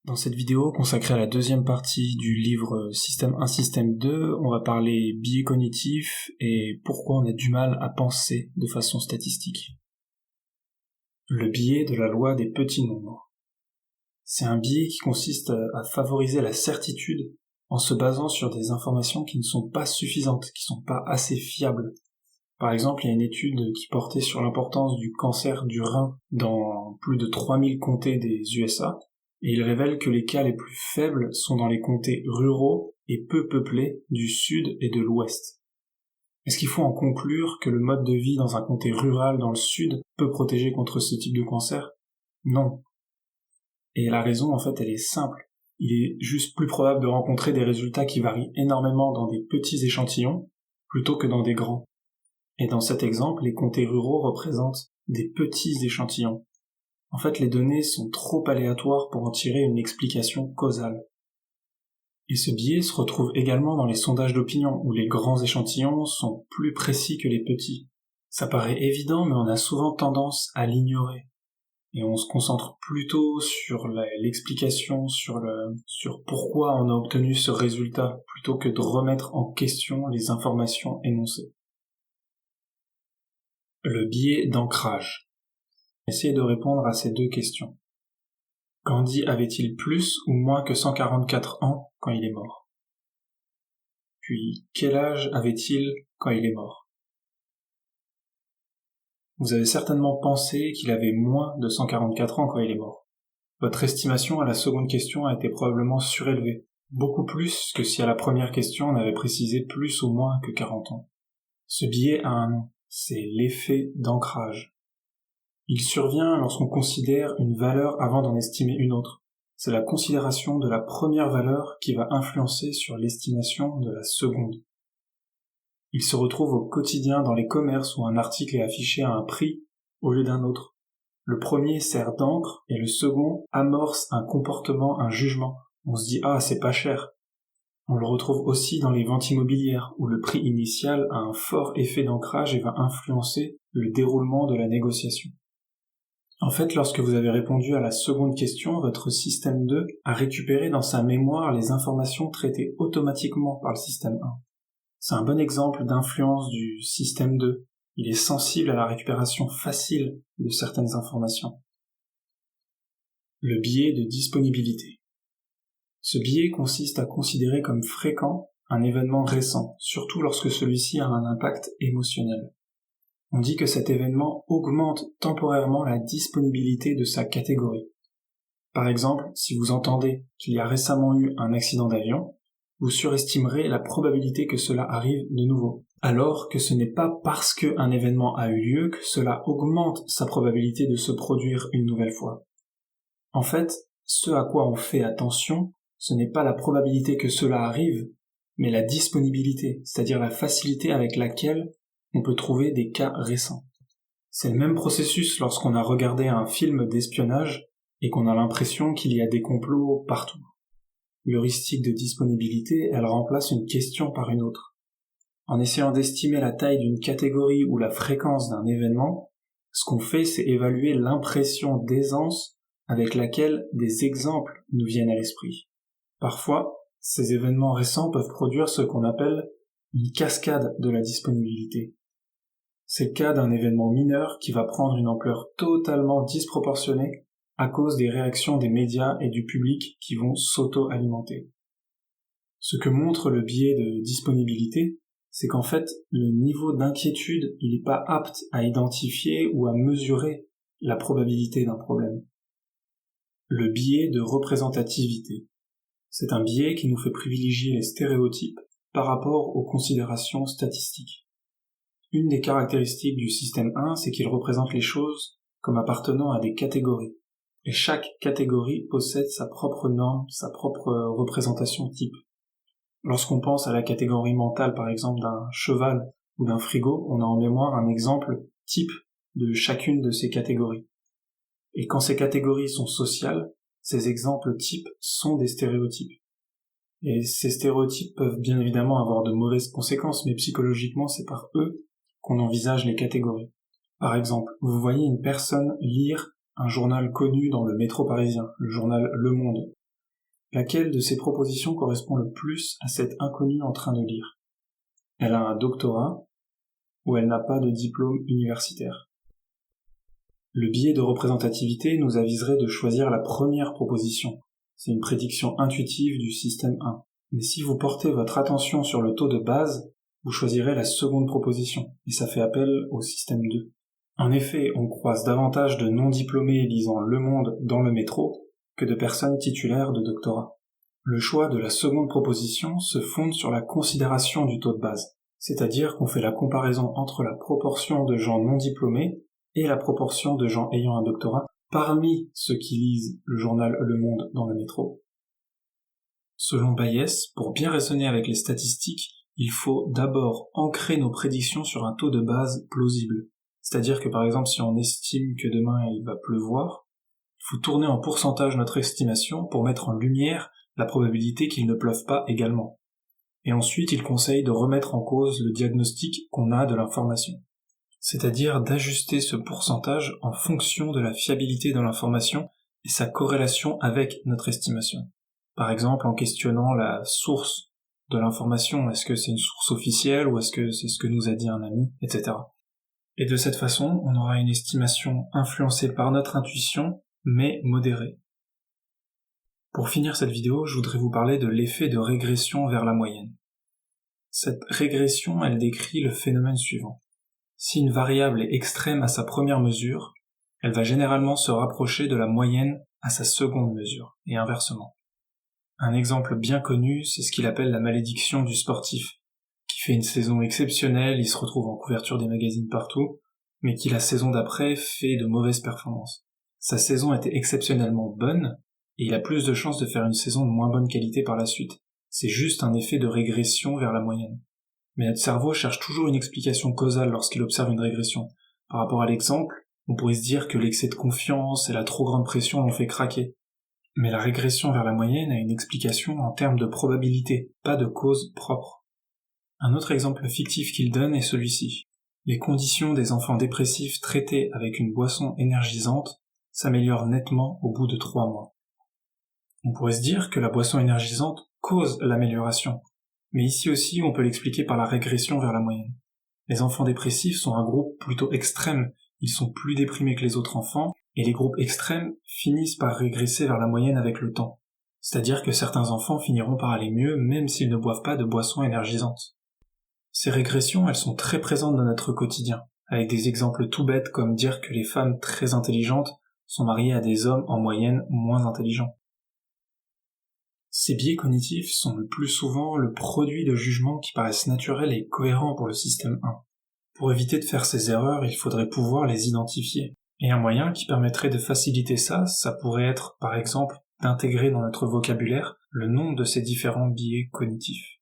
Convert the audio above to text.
Dans cette vidéo consacrée à la deuxième partie du livre Système 1, Système 2, on va parler biais cognitifs et pourquoi on a du mal à penser de façon statistique. Le biais de la loi des petits nombres. C'est un biais qui consiste à favoriser la certitude en se basant sur des informations qui ne sont pas suffisantes, qui ne sont pas assez fiables. Par exemple, il y a une étude qui portait sur l'importance du cancer du rein dans plus de 3000 comtés des USA, et il révèle que les cas les plus faibles sont dans les comtés ruraux et peu peuplés du sud et de l'ouest. Est-ce qu'il faut en conclure que le mode de vie dans un comté rural dans le sud peut protéger contre ce type de cancer? Non. Et la raison, en fait, elle est simple. Il est juste plus probable de rencontrer des résultats qui varient énormément dans des petits échantillons plutôt que dans des grands. Et dans cet exemple, les comtés ruraux représentent des petits échantillons. En fait, les données sont trop aléatoires pour en tirer une explication causale. Et ce biais se retrouve également dans les sondages d'opinion, où les grands échantillons sont plus précis que les petits. Ça paraît évident, mais on a souvent tendance à l'ignorer. Et on se concentre plutôt sur l'explication, sur pourquoi on a obtenu ce résultat, plutôt que de remettre en question les informations énoncées. Le biais d'ancrage. Essayez de répondre à ces deux questions. Gandhi avait-il plus ou moins que 144 ans quand il est mort? Puis, quel âge avait-il quand il est mort? Vous avez certainement pensé qu'il avait moins de 144 ans quand il est mort. Votre estimation à la seconde question a été probablement surélevée, beaucoup plus que si à la première question on avait précisé plus ou moins que 40 ans. Ce biais a un nom, c'est l'effet d'ancrage. Il survient lorsqu'on considère une valeur avant d'en estimer une autre. C'est la considération de la première valeur qui va influencer sur l'estimation de la seconde. Il se retrouve au quotidien dans les commerces où un article est affiché à un prix au lieu d'un autre. Le premier sert d'encre et le second amorce un comportement, un jugement. On se dit « Ah, c'est pas cher ». On le retrouve aussi dans les ventes immobilières où le prix initial a un fort effet d'ancrage et va influencer le déroulement de la négociation. En fait, lorsque vous avez répondu à la seconde question, votre système 2 a récupéré dans sa mémoire les informations traitées automatiquement par le système 1. C'est un bon exemple d'influence du système 2. Il est sensible à la récupération facile de certaines informations. Le biais de disponibilité. Ce biais consiste à considérer comme fréquent un événement récent, surtout lorsque celui-ci a un impact émotionnel. On dit que cet événement augmente temporairement la disponibilité de sa catégorie. Par exemple, si vous entendez qu'il y a récemment eu un accident d'avion, vous surestimerez la probabilité que cela arrive de nouveau, alors que ce n'est pas parce qu'un événement a eu lieu que cela augmente sa probabilité de se produire une nouvelle fois. En fait, ce à quoi on fait attention, ce n'est pas la probabilité que cela arrive, mais la disponibilité, c'est-à-dire la facilité avec laquelle on peut trouver des cas récents. C'est le même processus lorsqu'on a regardé un film d'espionnage et qu'on a l'impression qu'il y a des complots partout. L'heuristique de disponibilité, elle remplace une question par une autre. En essayant d'estimer la taille d'une catégorie ou la fréquence d'un événement, ce qu'on fait, c'est évaluer l'impression d'aisance avec laquelle des exemples nous viennent à l'esprit. Parfois, ces événements récents peuvent produire ce qu'on appelle une cascade de la disponibilité. C'est le cas d'un événement mineur qui va prendre une ampleur totalement disproportionnée à cause des réactions des médias et du public qui vont s'auto-alimenter. Ce que montre le biais de disponibilité, c'est qu'en fait, le niveau d'inquiétude, il n'est pas apte à identifier ou à mesurer la probabilité d'un problème. Le biais de représentativité. C'est un biais qui nous fait privilégier les stéréotypes par rapport aux considérations statistiques. Une des caractéristiques du système 1, c'est qu'il représente les choses comme appartenant à des catégories. Et chaque catégorie possède sa propre norme, sa propre représentation type. Lorsqu'on pense à la catégorie mentale, par exemple, d'un cheval ou d'un frigo, on a en mémoire un exemple type de chacune de ces catégories. Et quand ces catégories sont sociales, ces exemples types sont des stéréotypes. Et ces stéréotypes peuvent bien évidemment avoir de mauvaises conséquences, mais psychologiquement, c'est par eux qu'on envisage les catégories. Par exemple, vous voyez une personne lire un journal connu dans le métro parisien, le journal Le Monde. Laquelle de ces propositions correspond le plus à cette inconnue en train de lire? Elle a un doctorat ou elle n'a pas de diplôme universitaire? Le biais de représentativité nous aviserait de choisir la première proposition. C'est une prédiction intuitive du système 1. Mais si vous portez votre attention sur le taux de base, vous choisirez la seconde proposition, et ça fait appel au système 2. En effet, on croise davantage de non-diplômés lisant Le Monde dans le métro que de personnes titulaires de doctorat. Le choix de la seconde proposition se fonde sur la considération du taux de base, c'est-à-dire qu'on fait la comparaison entre la proportion de gens non diplômés et la proportion de gens ayant un doctorat parmi ceux qui lisent le journal Le Monde dans le métro. Selon Bayes, pour bien raisonner avec les statistiques, il faut d'abord ancrer nos prédictions sur un taux de base plausible. C'est-à-dire que par exemple, si on estime que demain il va pleuvoir, il faut tourner en pourcentage notre estimation pour mettre en lumière la probabilité qu'il ne pleuve pas également. Et ensuite, il conseille de remettre en cause le diagnostic qu'on a de l'information. C'est-à-dire d'ajuster ce pourcentage en fonction de la fiabilité de l'information et sa corrélation avec notre estimation. Par exemple, en questionnant la source de l'information, est-ce que c'est une source officielle ou est-ce que c'est ce que nous a dit un ami, etc. Et de cette façon, on aura une estimation influencée par notre intuition, mais modérée. Pour finir cette vidéo, je voudrais vous parler de l'effet de régression vers la moyenne. Cette régression, elle décrit le phénomène suivant. Si une variable est extrême à sa première mesure, elle va généralement se rapprocher de la moyenne à sa seconde mesure, et inversement. Un exemple bien connu, c'est ce qu'il appelle la malédiction du sportif, qui fait une saison exceptionnelle, il se retrouve en couverture des magazines partout, mais qui la saison d'après fait de mauvaises performances. Sa saison était exceptionnellement bonne, et il a plus de chances de faire une saison de moins bonne qualité par la suite. C'est juste un effet de régression vers la moyenne. Mais notre cerveau cherche toujours une explication causale lorsqu'il observe une régression. Par rapport à l'exemple, on pourrait se dire que l'excès de confiance et la trop grande pression l'ont fait craquer. Mais la régression vers la moyenne a une explication en termes de probabilité, pas de cause propre. Un autre exemple fictif qu'il donne est celui-ci. Les conditions des enfants dépressifs traités avec une boisson énergisante s'améliorent nettement au bout de 3 mois. On pourrait se dire que la boisson énergisante cause l'amélioration, mais ici aussi on peut l'expliquer par la régression vers la moyenne. Les enfants dépressifs sont un groupe plutôt extrême, ils sont plus déprimés que les autres enfants, et les groupes extrêmes finissent par régresser vers la moyenne avec le temps. C'est-à-dire que certains enfants finiront par aller mieux même s'ils ne boivent pas de boissons énergisantes. Ces régressions, elles sont très présentes dans notre quotidien, avec des exemples tout bêtes comme dire que les femmes très intelligentes sont mariées à des hommes en moyenne moins intelligents. Ces biais cognitifs sont le plus souvent le produit de jugements qui paraissent naturels et cohérents pour le système 1. Pour éviter de faire ces erreurs, il faudrait pouvoir les identifier. Et un moyen qui permettrait de faciliter ça pourrait être, par exemple, d'intégrer dans notre vocabulaire le nom de ces différents biais cognitifs.